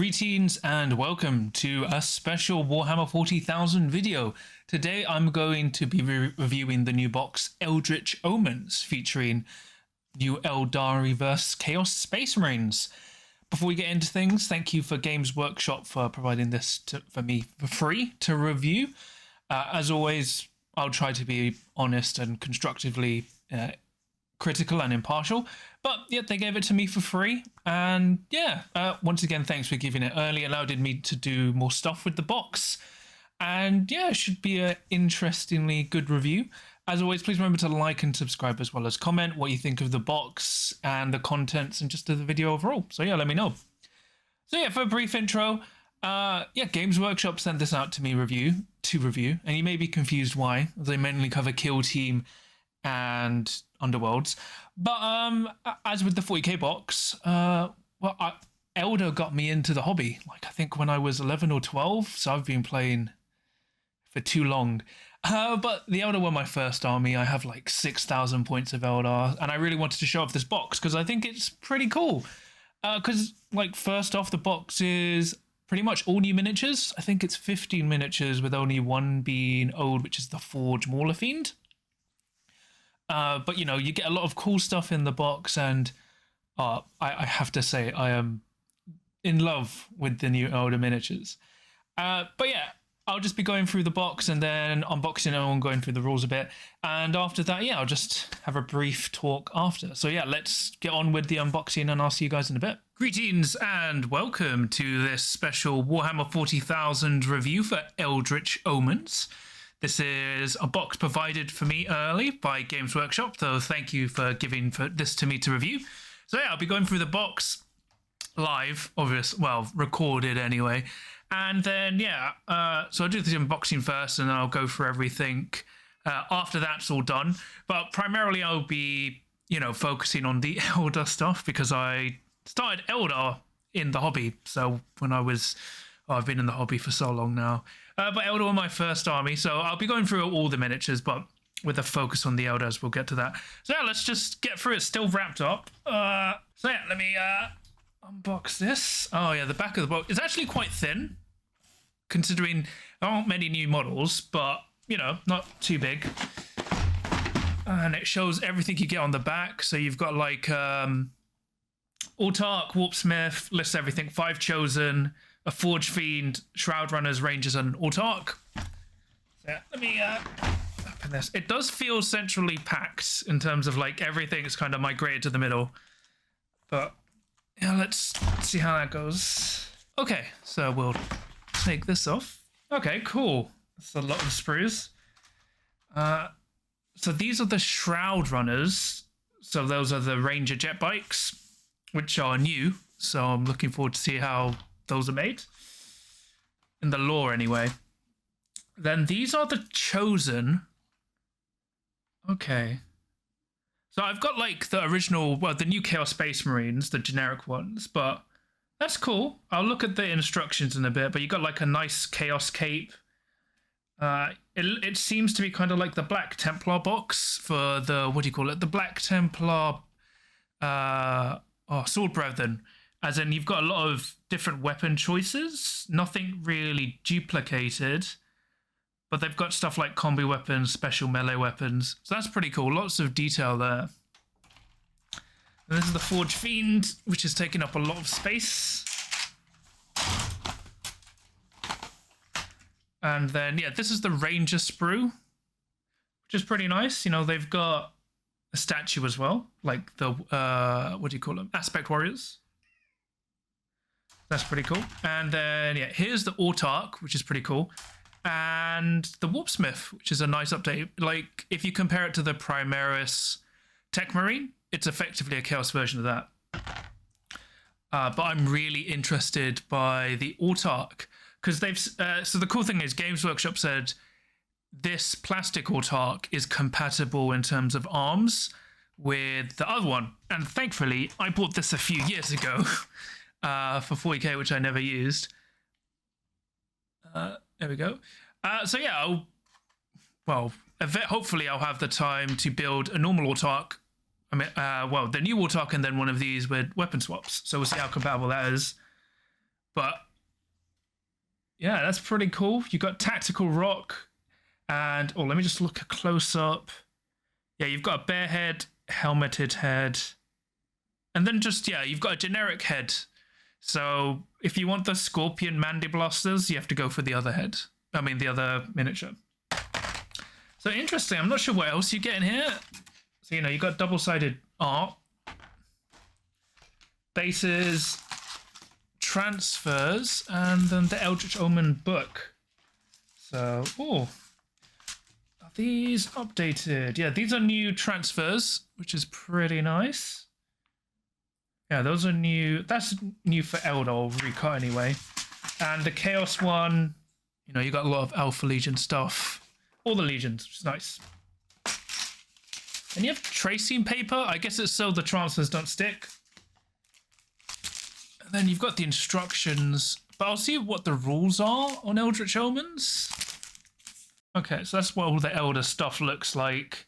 Greetings and welcome to a special Warhammer 40,000 video. Today I'm going to be reviewing the new box Eldritch Omens featuring new Eldar Reverse Chaos Space Marines. Before we get into things, thank you for Games Workshop for providing this for me for free to review. As always, I'll try to be honest and constructively critical and impartial, but yeah, they gave it to me for free, and yeah, once again, thanks for giving it early. Allowed me to do more stuff with the box, and yeah, it should be an interestingly good review. As always, please remember to like and subscribe, as well as comment what you think of the box and the contents and just the video overall. So yeah, let me know. So yeah, for a brief intro, Games Workshop sent this out to me to review, and you may be confused why, as they mainly cover Kill Team and Underworlds. But as with the 40k box, Eldar got me into the hobby, like I think when I was 11 or 12, so I've been playing for too long. But the Eldar were my first army. I have like 6,000 points of Eldar, and I really wanted to show off this box because I think it's pretty cool. Because like first off, the box is pretty much all new miniatures. I think it's 15 miniatures with only one being old, which is the Forge Mauler Fiend. But you know, you get a lot of cool stuff in the box, and I have to say I am in love with the new Eldar miniatures. But yeah, I'll just be going through the box and then unboxing it and going through the rules a bit. And after that, yeah, I'll just have a brief talk after. So yeah, let's get on with the unboxing and I'll see you guys in a bit. Greetings and welcome to this special Warhammer 40,000 review for Eldritch Omens. This is a box provided for me early by Games Workshop, so thank you for giving this to me to review. So yeah, I'll be going through the box live, recorded anyway. And then, yeah, so I'll do the unboxing first and then I'll go through everything after that's all done. But primarily I'll be, focusing on the Eldar stuff because I started Eldar in the hobby. So when I've been in the hobby for so long now. But Eldar were my first army, so I'll be going through all the miniatures, but with a focus on the Eldars, we'll get to that. So yeah, let's just get through it. Still wrapped up. So yeah, let me unbox this. Oh yeah, the back of the box is actually quite thin, considering there aren't many new models, but not too big. And it shows everything you get on the back. So you've got like Autarch, Warpsmith, lists everything, 5 chosen, a Forge Fiend, Shroud Runners, Rangers, and Autarch. So yeah, let me open this. It does feel centrally packed in terms of like everything's kind of migrated to the middle. But yeah, let's see how that goes. Okay, so we'll take this off. Okay, cool. That's a lot of sprues. So these are the Shroud Runners. So those are the Ranger jet bikes, which are new. So I'm looking forward to see how those are made in the lore anyway. Then these are the Chosen. Okay, so I've got like the original, the new Chaos Space Marines, the generic ones, but that's cool. I'll look at the instructions in a bit, but you got like a nice Chaos cape. It seems to be kind of like the Black Templar box for the, the Black Templar Sword Brethren. As in, you've got a lot of different weapon choices, nothing really duplicated, but they've got stuff like combi weapons, special melee weapons, so that's pretty cool. Lots of detail there. And this is the Forge Fiend, which is taking up a lot of space. And then, yeah, this is the Ranger sprue, which is pretty nice. They've got a statue as well, like the, Aspect Warriors. That's pretty cool. And then, yeah, here's the Autarch, which is pretty cool. And the Warpsmith, which is a nice update. Like, if you compare it to the Primaris Tech Marine, it's effectively a Chaos version of that. But I'm really interested by the Autarch, because they've... so the cool thing is, Games Workshop said this plastic Autarch is compatible in terms of arms with the other one. And thankfully, I bought this a few years ago. For 40k, which I never used. There we go. So yeah, hopefully I'll have the time to build a normal Autarch. The new Autarch and then one of these with weapon swaps. So we'll see how compatible that is. But yeah, that's pretty cool. You got tactical rock, and let me just look a close up. Yeah, you've got a bear head, helmeted head, and then just you've got a generic head. So if you want the Scorpion Mandiblasters, you have to go for the other head. I mean, the other miniature. So interesting. I'm not sure what else you get in here. So, you got double-sided art. Bases, transfers, and then the Eldritch Omen book. So, are these updated? Yeah, these are new transfers, which is pretty nice. Yeah, those are new. That's new for Eldar recut anyway. And the Chaos one, you got a lot of Alpha Legion stuff. All the Legions, which is nice. And you have tracing paper. I guess it's so the transfers don't stick. And then you've got the instructions. But I'll see what the rules are on Eldritch Omens. Okay, so that's what all the Elder stuff looks like.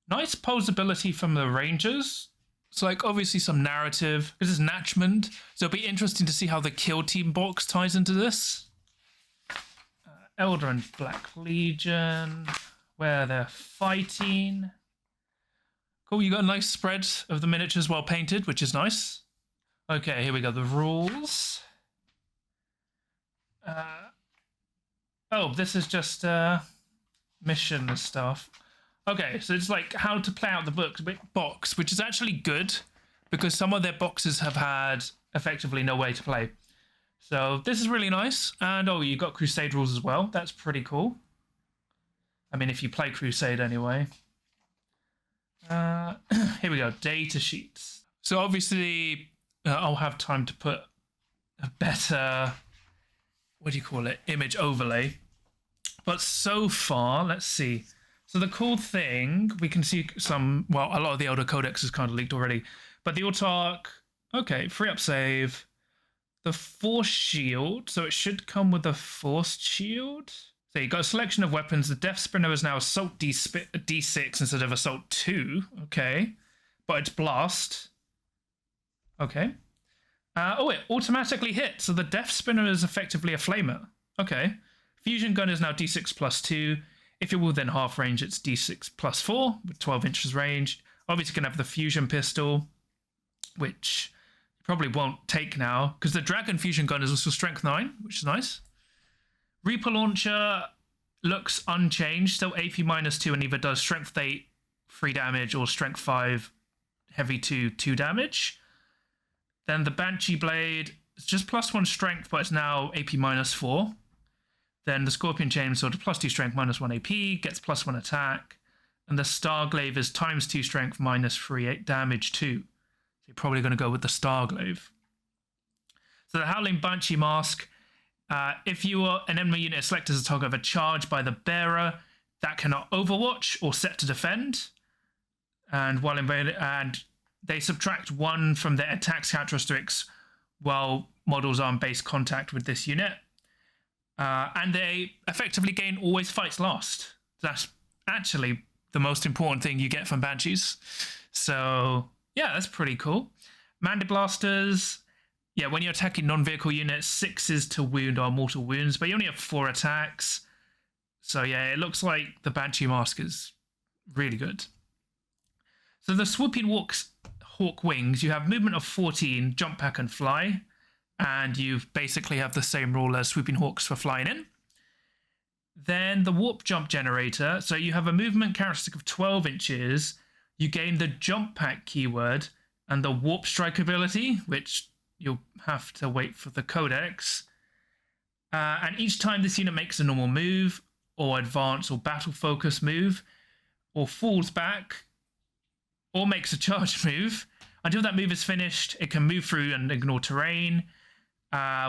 Nice posability from the Rangers. So, obviously some narrative. This is Natchmund. So it'll be interesting to see how the Kill Team box ties into this. Elder and Black Legion, where they're fighting. Cool, you got a nice spread of the miniatures well painted, which is nice. Okay, here we go, the rules. This is just mission stuff. Okay, so it's how to play out the box, which is actually good because some of their boxes have had effectively no way to play. So this is really nice. And you got Crusade rules as well. That's pretty cool. I mean, if you play Crusade anyway. Here we go, data sheets. So obviously I'll have time to put a better, image overlay. But so far, let's see. So the cool thing, we can see a lot of the Elder Codex is kind of leaked already. But the Autarch, okay, free up save. The Force Shield, so it should come with a Forced Shield. So you got a selection of weapons. The Death Spinner is now Assault D6 instead of Assault 2. Okay. But it's Blast. Okay. It automatically hits. So the Death Spinner is effectively a Flamer. Okay. Fusion Gun is now D6 plus 2. If you're within half range, it's D6 plus 4 with 12 inches range. Obviously, you can have the Fusion Pistol, which probably won't take now because the Dragon Fusion Gun is also Strength 9, which is nice. Reaper Launcher looks unchanged, still AP -2 and either does Strength 8 3 damage or Strength 5 Heavy 2 2 damage. Then the Banshee Blade is just +1 Strength, but it's now AP -4. Then the Scorpion Chainsaw to +2 Strength -1 AP gets +1 attack, and the Starglaive is ×2 Strength -3 damage 2. So you're probably going to go with the Starglaive. So the Howling Banshee Mask, if you are an enemy unit selected as a target of a charge by the bearer, that cannot overwatch or set to defend. And while invaded, and they subtract 1 from their attack characteristics while models are in base contact with this unit. And they effectively gain always fights last. That's actually the most important thing you get from Banshees. So yeah, that's pretty cool. Mandiblasters, yeah, when you're attacking non-vehicle units, 6s to wound are mortal wounds, but you only have 4 attacks. So yeah, it looks like the Banshee Mask is really good. So the Swooping Hawk Wings, you have movement of 14, jump, pack, and fly. And you basically have the same rule as Swooping Hawks for flying in. Then the Warp Jump Generator. So you have a movement characteristic of 12 inches. You gain the Jump Pack keyword and the Warp Strike ability, which you'll have to wait for the Codex. And each time this unit makes a normal move, or advance or battle focus move, or falls back, or makes a charge move, until that move is finished, it can move through and ignore terrain.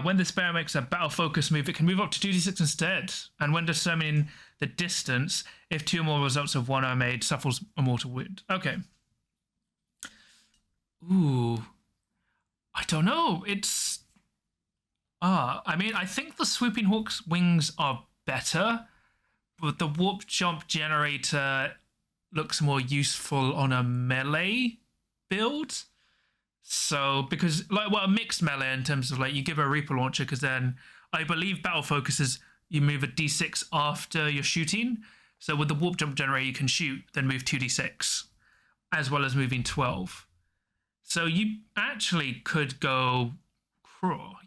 When this bear makes a battle focus move, it can move up to 2d6 instead. And when determining the distance, if 2 or more results of 1 are made, suffers a mortal wound. Okay. Ooh. I don't know. It's... I mean, I think the Swooping Hawk's wings are better, but the Warp Jump Generator looks more useful on a melee build. So, because, like, well, a mixed melee in terms of, like, you give a Reaper launcher, because then I believe battle focus is you move a d6 after you're shooting. So with the warp jump generator, you can shoot, then move 2d6, as well as moving 12. So you actually could go,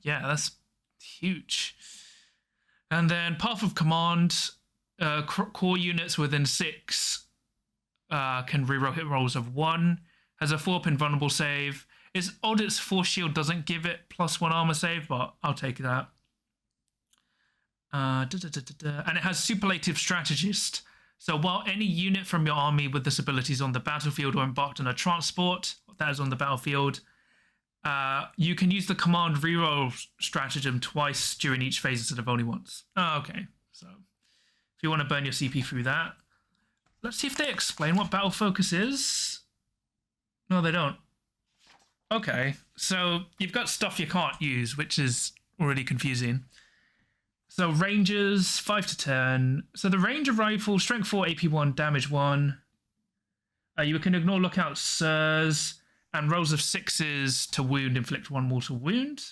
yeah, that's huge. And then Path of Command, core units within 6 can reroll hit rolls of 1, has a 4-pin vulnerable save. It's odd its force shield doesn't give it +1 armor save, but I'll take that. And it has Superlative Strategist. So while any unit from your army with this ability is on the battlefield or embarked on a transport that is on the battlefield, you can use the command reroll stratagem twice during each phase instead of only once. Oh, okay. So if you want to burn your CP through that. Let's see if they explain what battle focus is. No, they don't. Okay, so you've got stuff you can't use, which is already confusing. So Rangers, 5 to 10. So the Ranger Rifle, Strength 4, AP 1, Damage 1. You can ignore Lookout Sirs, and rolls of 6s to wound, inflict 1 mortal wound.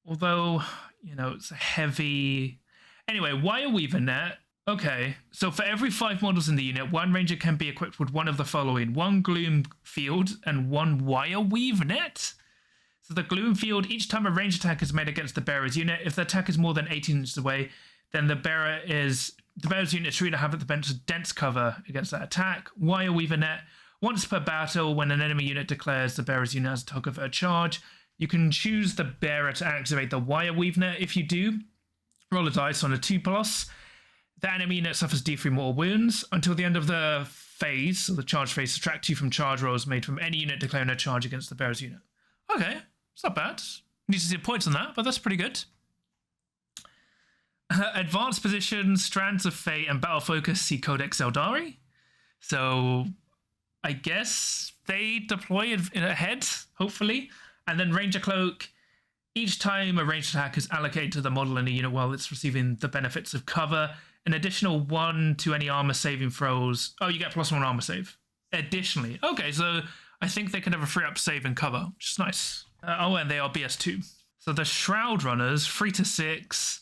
Although, you know, it's a heavy... Anyway, Wire Weaver Net. Okay, so for every 5 models in the unit, 1 Ranger can be equipped with one of the following: 1 Gloom Field and 1 Wire Weave Net. So the Gloom Field, each time a range attack is made against the bearer's unit, if the attack is more than 18 inches away, then the bearer's unit is free to have at the bench dense cover against that attack. Wire Weaver Net, once per battle, when an enemy unit declares the bearer's unit has a target for a charge, you can choose the bearer to activate the Wire Weave Net. If you do, roll a dice on a 2+. The enemy unit suffers D3 mortal wounds. Until the end of the phase, so the charge phase, subtract 2 from charge rolls made from any unit declaring a charge against the bearer's unit. Okay, it's not bad. Need to see points on that, but that's pretty good. Advanced positions, Strands of Fate, and Battle Focus see Codex Eldari. So I guess they deploy ahead, hopefully. And then Ranger Cloak. Each time a ranged attack is allocated to the model in a unit while it's receiving the benefits of cover, an additional 1 to any armor saving throws. Oh, you get +1 armor save. Additionally. Okay, so I think they can have a 3-up save and cover, which is nice. And they are BS2. So the Shroud Runners, 3 to 6,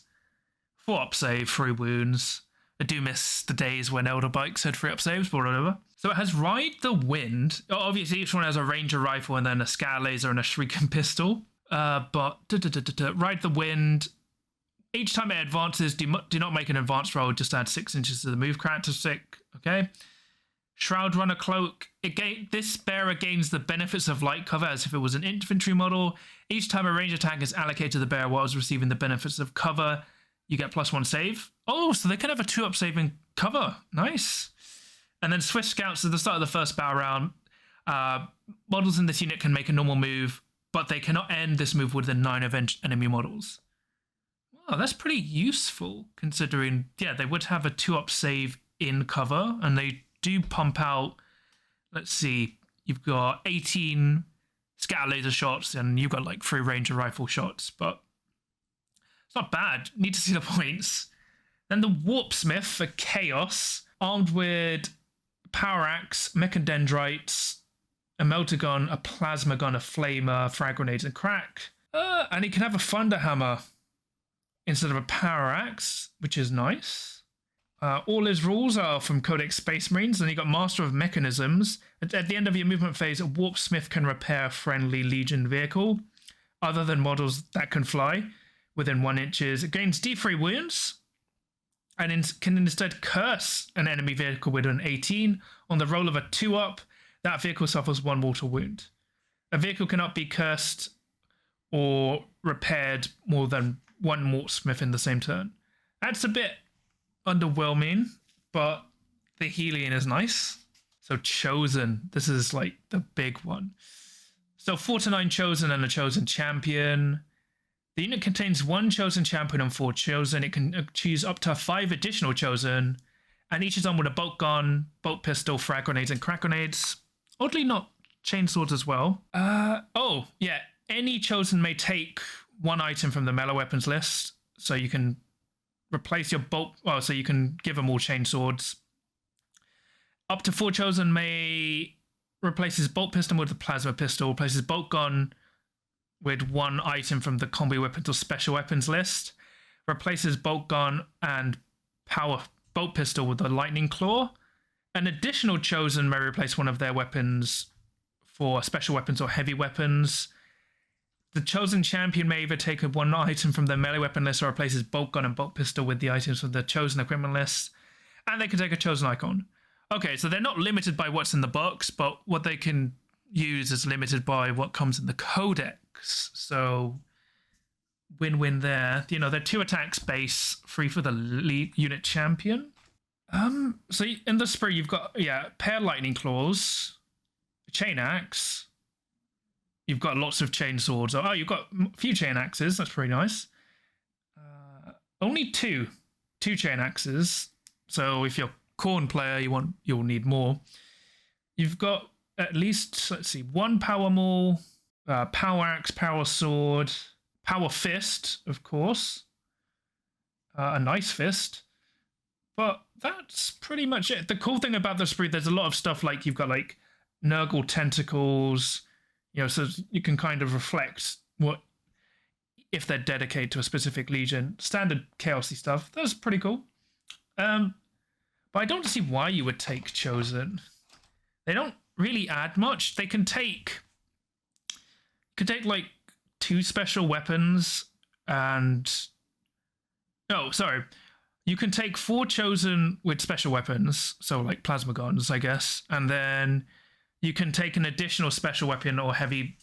4-up save, 3 wounds. I do miss the days when Eldar bikes had 3-up saves, but whatever. So it has Ride the Wind. Obviously, each one has a Ranger Rifle and then a Scatter Laser and a Shrieking Pistol. Ride the Wind. Each time it advances, do not make an advance roll, just add 6 inches to the move characteristic. Okay. Shroud Runner Cloak. This bearer gains the benefits of light cover as if it was an infantry model. Each time a range attack is allocated to the bearer while it's receiving the benefits of cover, you get +1 save. Oh, so they can have a 2-up save and cover. Nice. And then Swift Scouts at the start of the first battle round. Models in this unit can make a normal move, but they cannot end this move within 9 of enemy models. Wow, that's pretty useful, considering, yeah, they would have a 2-up save in cover, and they do pump out, let's see, you've got 18 Scatter Laser shots, and you've got like 3 Ranger Rifle shots, but it's not bad. Need to see the points. Then the Warp Smith for Chaos, armed with Power Axe, Mechadendrites, a Melter Gun, a Plasma Gun, a Flamer, Frag Grenades, and Crack. And he can have a Thunder Hammer instead of a Power Axe, which is nice. All his rules are from Codex Space Marines, and you got Master of Mechanisms. At the end of your movement phase, a Warp Smith can repair a friendly Legion vehicle, other than models that can fly, within 1 inches. It gains D3 wounds, and can instead curse an enemy vehicle with an 18. On the roll of a 2-up, that vehicle suffers 1 mortal wound. A vehicle cannot be cursed or repaired more than 1 Mort Smith in the same turn. That's a bit underwhelming, but the healing is nice. So Chosen, this is like the big one. So 4 to 9 Chosen and a Chosen Champion. The unit contains 1 Chosen Champion and 4 Chosen. It can choose up to 5 additional Chosen, and each is armed with a bolt gun, bolt pistol, frag grenades, and crack grenades. Oddly not chainswords as well. Oh, yeah. Any Chosen may take 1 item from the melee weapons list, so you can replace your bolt. Well, so you can give them all chainswords. Up to 4 Chosen may replaces bolt pistol with the plasma pistol, replaces bolt gun with one item from the combi weapons or special weapons list, replaces bolt gun and power bolt pistol with the lightning claw. An additional chosen may replace one of their weapons for special weapons or heavy weapons. The chosen champion may either take one item from their melee weapon list or replaces bolt gun and bolt pistol with the items from the chosen equipment list. And they can take a chosen icon. Okay, so they're not limited by what's in the box, but what they can use is limited by what comes in the codex. So win-win there. You know, they're 2 attacks base, 3 for the lead unit champion. So in the sprue, you've got, pair lightning claws, chain axe. You've got lots of chain swords. Oh, you've got a few chain axes. That's pretty nice. Only two chain axes. So if you're Corn player, you'll need more. You've got at least, let's see, 1 power maul, power axe, power sword, power fist, of course, a nice fist, but that's pretty much it. The cool thing about the sprue, there's a lot of stuff like you've got like Nurgle tentacles, you know, so you can kind of reflect what if they're dedicated to a specific legion. Standard chaosy stuff. That's pretty cool. But I don't see why you would take chosen. They don't really add much. They can take like 2 special weapons and you can take 4 chosen with special weapons, so like plasma guns, I guess, and then you can take an additional special weapon or heavy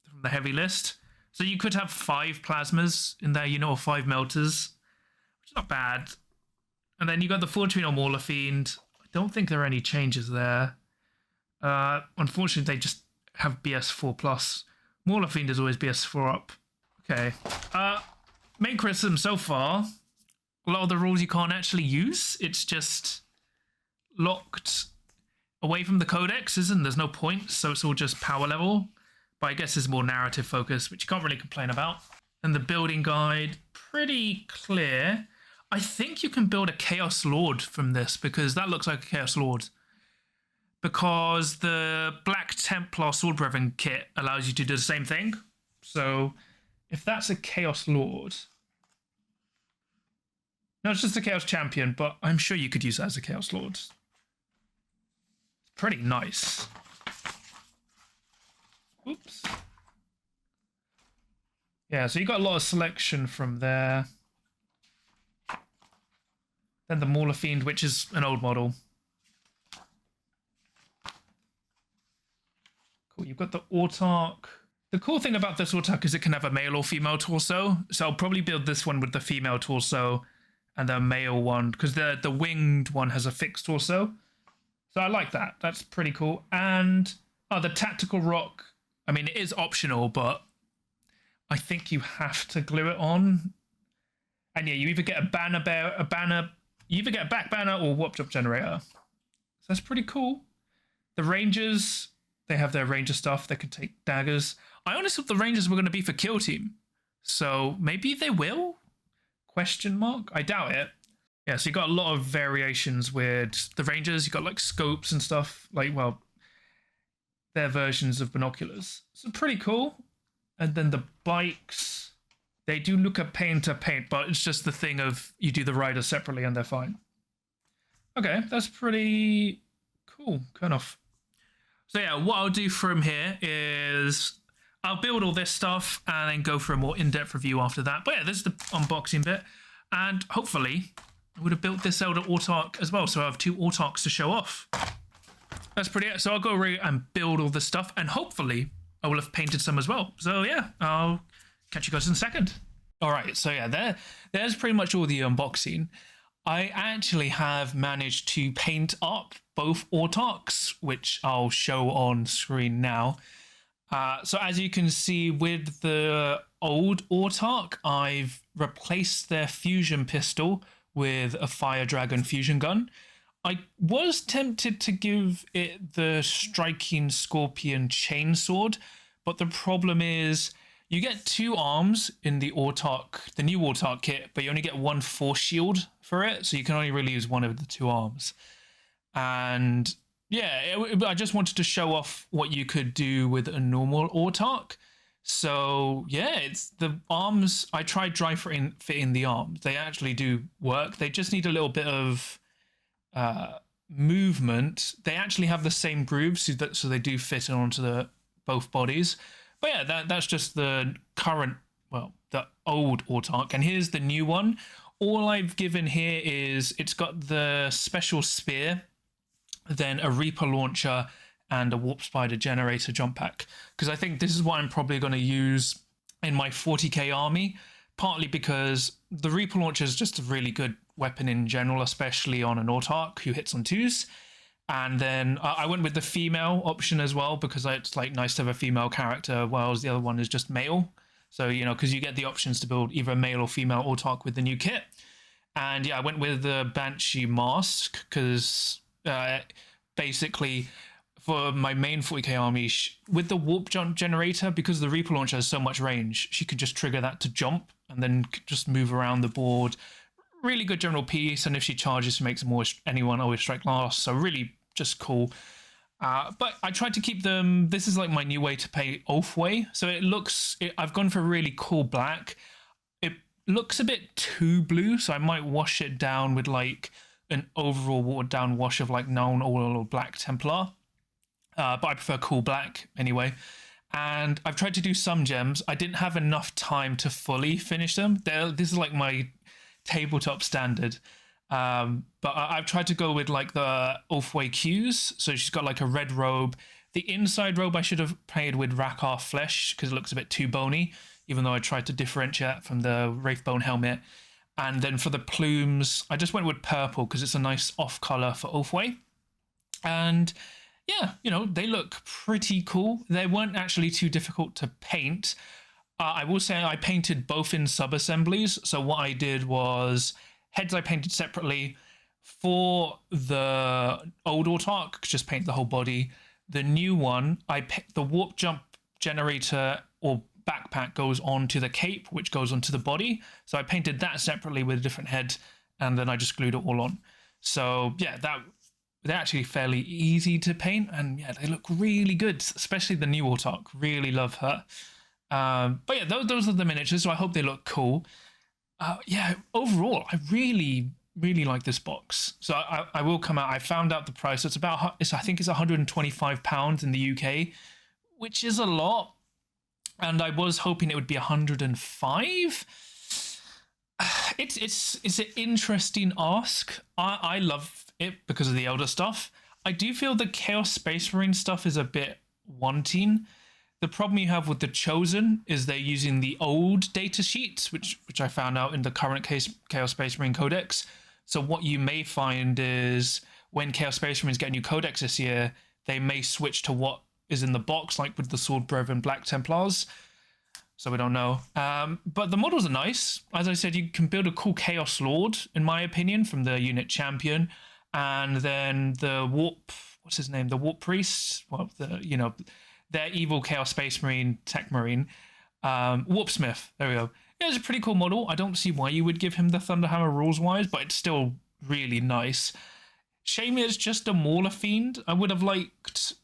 from the heavy list. So you could have 5 plasmas in there, you know, or 5 melters, which is not bad. And then you got the Fortune or Mauler Fiend. I don't think there are any changes there. Unfortunately, they just have BS4 plus. Mauler Fiend is always BS4 up. Okay. Main criticism so far. A lot of the rules you can't actually use. It's just locked away from the codexes and there's no points, so it's all just power level. But I guess it's more narrative focused, which you can't really complain about. And the building guide, pretty clear. I think you can build a Chaos Lord from this because that looks like a Chaos Lord. Because the Black Templar Sword Brethren kit allows you to do the same thing. So if that's a Chaos Lord... No, it's just a Chaos Champion, but I'm sure you could use that as a Chaos Lord. Pretty nice. Oops. Yeah, so you got a lot of selection from there. Then the Mauler Fiend, which is an old model. Cool, you've got the Autarch. The cool thing about this Autarch is it can have a male or female torso. So I'll probably build this one with the female torso and the male one, because the winged one has a fixed torso. So I like that. That's pretty cool. And the Tactical Rock, I mean, it is optional, but I think you have to glue it on. And yeah, you either get you either get a back banner or warp drop generator. So that's pretty cool. The Rangers, they have their Ranger stuff. They can take daggers. I honestly thought the Rangers were going to be for kill team. So maybe they will? Question mark? I doubt it. Yeah, so you got a lot of variations with the Rangers. You got like scopes and stuff. Like, well, their versions of binoculars. So pretty cool. And then the bikes, they do look a pain to paint, but it's just the thing of you do the riders separately and they're fine. Okay, that's pretty cool. Kind of. So yeah, what I'll do from here is I'll build all this stuff and then go for a more in-depth review after that. But yeah, this is the unboxing bit. And hopefully I would have built this Eldar Autarch as well. So I have 2 Autarchs to show off. That's pretty it. So I'll go around and build all this stuff. And hopefully I will have painted some as well. So yeah, I'll catch you guys in a second. All right, so yeah, there's pretty much all the unboxing. I actually have managed to paint up both Autarchs, which I'll show on screen now. So as you can see with the old Autarch, I've replaced their fusion pistol with a Fire Dragon fusion gun. I was tempted to give it the Striking Scorpion chainsword, but the problem is you get 2 arms in the Autarch, the new Autarch kit, but you only get 1 force shield for it, so you can only really use one of the 2 arms. And yeah, I just wanted to show off what you could do with a normal Autarch. So yeah, it's the arms. I tried dry fitting the arms. They actually do work. They just need a little bit of movement. They actually have the same grooves, so they do fit onto the both bodies. But yeah, that's just the current, well, the old Autarch. And here's the new one. All I've given here is it's got the special spear, then a Reaper launcher, and a Warp Spider generator jump pack. Because I think this is what I'm probably going to use in my 40k army, partly because the Reaper launcher is just a really good weapon in general, especially on an Autarch who hits on twos. And then I went with the female option as well, because it's like nice to have a female character, whilst the other one is just male. So, you know, because you get the options to build either a male or female Autarch with the new kit. And yeah, I went with the Banshee mask, because basically for my main 40k army, with the warp jump generator, because the Reaper launcher has so much range, she can just trigger that to jump and then just move around the board. Really good general piece, and if she charges, she makes more anyone always strike last. So really just cool. But I tried to keep them. This is like my new way to play Oathway. So it looks. I've gone for a really cool black. It looks a bit too blue, so I might wash it down with like an overall watered down wash of like known oil or black Templar. But I prefer cool black anyway. And I've tried to do some gems. I didn't have enough time to fully finish them. This is like my tabletop standard. But I've tried to go with like the Oathway Qs. So she's got like a red robe. The inside robe I should have played with Rakar flesh because it looks a bit too bony, even though I tried to differentiate from the Wraithbone helmet. And then for the plumes, I just went with purple because it's a nice off color for Oathway. And yeah, you know, they look pretty cool. They weren't actually too difficult to paint. I will say I painted both in sub-assemblies. So what I did was heads I painted separately. For the old Autarch, just paint the whole body. The new one, the warp jump generator or backpack goes onto the cape, which goes onto the body. So I painted that separately with a different head, and then I just glued it all on. So yeah, they're actually fairly easy to paint, and yeah, they look really good, especially the new Autarch. Really love her. But yeah, those are the miniatures, so I hope they look cool. Yeah, overall, I really like this box. So I will come out. I found out the price. I think it's £125 in the UK, which is a lot. And I was hoping it would be 105. It's an interesting ask. I love it because of the Eldar stuff. I do feel the Chaos Space Marine stuff is a bit wanting. The problem you have with the Chosen is they're using the old data sheets, which I found out in the current Chaos Space Marine Codex. So what you may find is when Chaos Space Marines get a new Codex this year, they may switch to what is in the box, like with the Sword Brethren Black Templars. So we don't know. But the models are nice. As I said, you can build a cool Chaos Lord, in my opinion, from the unit Champion. And then the Warp, what's his name? The Warp Priest. Well, their evil Chaos Space Marine, Tech Marine. Warpsmith. There we go. Yeah, it's a pretty cool model. I don't see why you would give him the Thunderhammer rules-wise, but it's still really nice. Shame it's just a Mauler Fiend. I would have liked,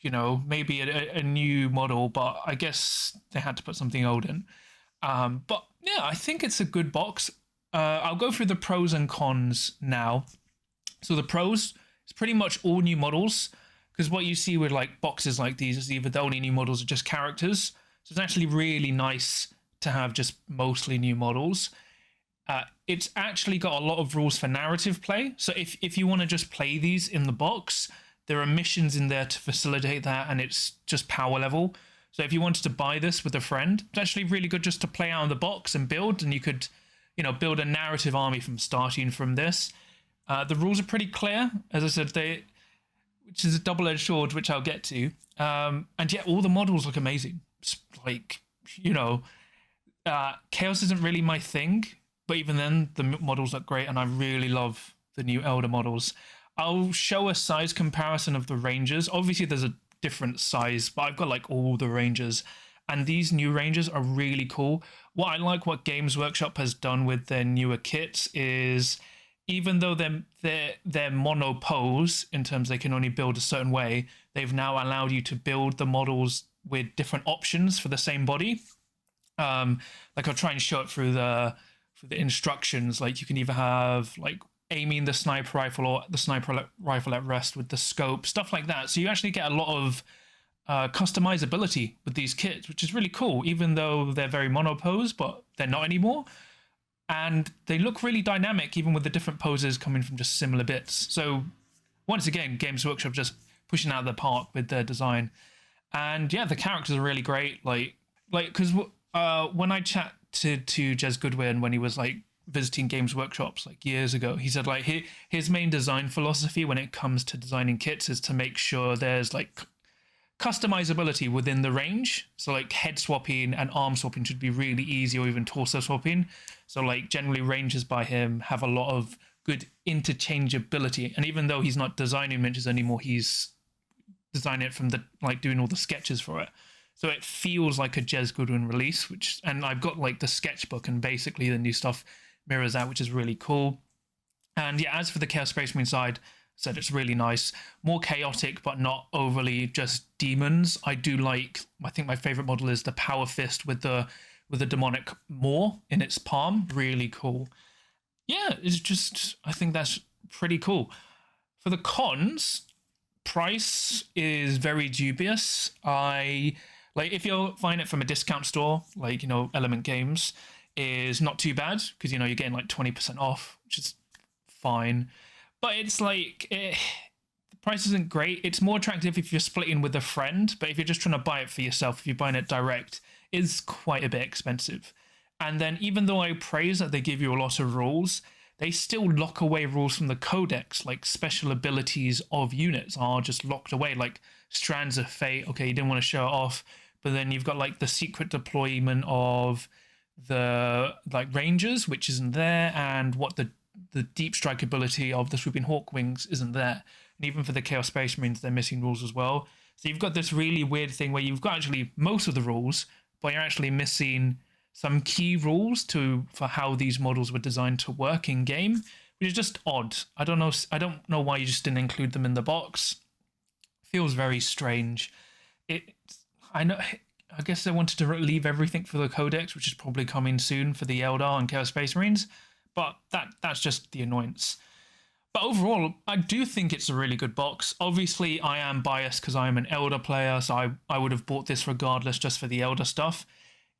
maybe a new model, but I guess they had to put something old in. But yeah, I think it's a good box. I'll go through the pros and cons now. So the pros, it's pretty much all new models, because what you see with like boxes like these is either the only new models or just characters. So it's actually really nice to have just mostly new models. It's actually got a lot of rules for narrative play. So if you want to just play these in the box, there are missions in there to facilitate that, and it's just power level. So if you wanted to buy this with a friend, it's actually really good just to play out in the box and build, and you could, build a narrative army from starting from this. The rules are pretty clear. As I said, which is a double-edged sword, which I'll get to. And yet all the models look amazing. It's like, Chaos isn't really my thing, but even then, the models look great, and I really love the new Eldar models. I'll show a size comparison of the Rangers. Obviously, there's a different size, but I've got like all the Rangers, and these new Rangers are really cool. What Games Workshop has done with their newer kits is even though they're mono pose in terms they can only build a certain way, they've now allowed you to build the models with different options for the same body. Like I'll try and show it through the instructions. Like you can either have like aiming the sniper rifle or the sniper rifle at rest with the scope, stuff like that. So you actually get a lot of customizability with these kits, which is really cool, even though they're very monopose, but they're not anymore. And they look really dynamic, even with the different poses coming from just similar bits. So once again, Games Workshop just pushing out of the park with their design. And yeah, the characters are really great. Like because when I chatted to Jez Goodwin when he was like visiting Games Workshops like years ago, he said like his main design philosophy when it comes to designing kits is to make sure there's like customizability within the range. So like head swapping and arm swapping should be really easy, or even torso swapping. So like generally ranges by him have a lot of good interchangeability. And even though he's not designing miniatures anymore, he's designing it from the like doing all the sketches for it. So it feels like a Jez Goodwin release, and I've got like the sketchbook, and basically the new stuff mirrors that, which is really cool. And yeah, as for the Chaos Space Marine side, said it's really nice, more chaotic but not overly just demons. I think my favorite model is the Power Fist with the demonic maw in its palm. Really cool. Yeah, it's just, I think that's pretty cool. For the cons, price is very dubious. If you're buying it from a discount store, like, Element Games, is not too bad, because, you're getting like 20% off, which is fine. But it's like, the price isn't great. It's more attractive if you're splitting with a friend, but if you're just trying to buy it for yourself, if you're buying it direct, it's quite a bit expensive. And then even though I praise that they give you a lot of rules, they still lock away rules from the codex, like special abilities of units are just locked away, like Strands of Fate. Okay, you didn't want to show it off, but then you've got like the secret deployment of the like Rangers, which isn't there, and what the deep strike ability of the Swooping Hawk Wings isn't there. And even for the Chaos Space Marines, they're missing rules as well. So you've got this really weird thing where you've got actually most of the rules, but you're actually missing some key rules for how these models were designed to work in game, which is just odd. I don't know why you just didn't include them in the box. Feels very strange. I guess they wanted to leave everything for the Codex, which is probably coming soon for the Eldar and Chaos Space Marines, but that's just the annoyance. But overall, I do think it's a really good box. Obviously, I am biased because I am an Eldar player, so I would have bought this regardless just for the Eldar stuff.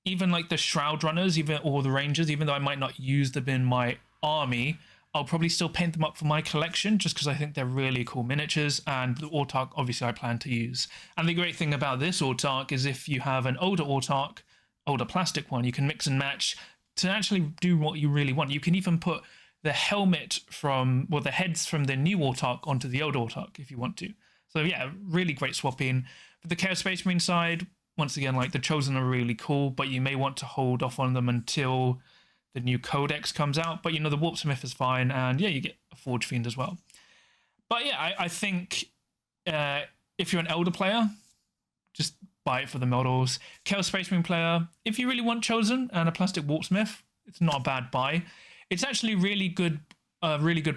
Even like the Shroud Runners, or the Rangers, even though I might not use them in my army, I'll probably still paint them up for my collection just because I think they're really cool miniatures. And the Autarch, obviously, I plan to use. And the great thing about this Autarch is if you have an older Autarch, older plastic one, you can mix and match to actually do what you really want. You can even put the helmet the heads from the new Autarch onto the old Autarch if you want to. So yeah, really great swapping. For the Chaos Space Marine side, once again, like the Chosen are really cool, but you may want to hold off on them until the new Codex comes out. But the Warpsmith is fine, and yeah, you get a Forge Fiend as well. But yeah, I think if you're an Elder player, just buy it for the models. Chaos Space Marine player, if you really want Chosen and a plastic Warpsmith, it's not a bad buy. It's actually really good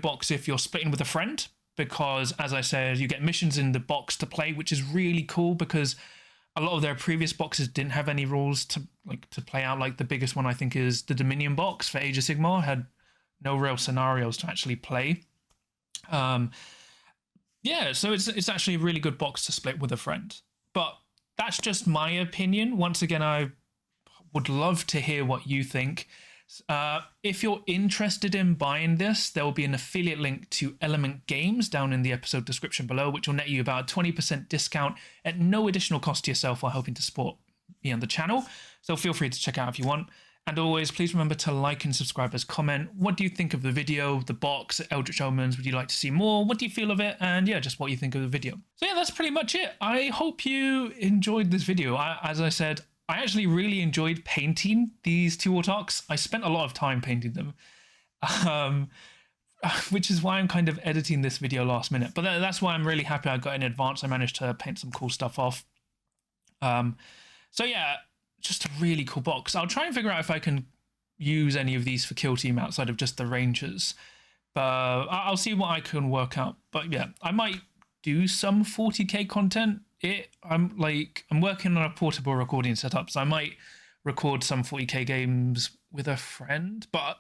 box if you're splitting with a friend, because as I said, you get missions in the box to play, which is really cool because a lot of their previous boxes didn't have any rules to play out. Like the biggest one I think is the Dominion box for Age of Sigmar, had no real scenarios to actually play. Yeah, so it's actually a really good box to split with a friend. But that's just my opinion. Once again, I would love to hear what you think. If you're interested in buying this, there will be an affiliate link to Element Games down in the episode description below, which will net you about a 20% discount at no additional cost to yourself while helping to support me on the channel. So feel free to check out if you want. And always, please remember to like and subscribe as comment. What do you think of the video, the box, Eldritch Omens? Would you like to see more? What do you feel of it? And yeah, just what you think of the video. So yeah, that's pretty much it. I hope you enjoyed this video. As I said, I actually really enjoyed painting these two Autarchs. I spent a lot of time painting them, which is why I'm kind of editing this video last minute. But that's why I'm really happy I got in advance. I managed to paint some cool stuff off. So yeah, just a really cool box. I'll try and figure out if I can use any of these for Kill Team outside of just the Rangers. But I'll see what I can work out. But yeah, I might do some 40k content. I'm working on a portable recording setup, so I might record some 40k games with a friend. But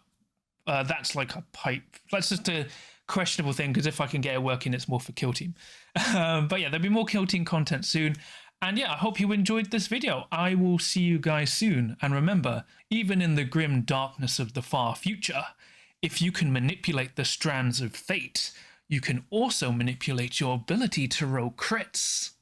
that's like a pipe. That's just a questionable thing because if I can get it working, it's more for Kill Team. But yeah, there'll be more Kill Team content soon. And yeah, I hope you enjoyed this video. I will see you guys soon. And remember, even in the grim darkness of the far future, if you can manipulate the strands of fate, you can also manipulate your ability to roll crits.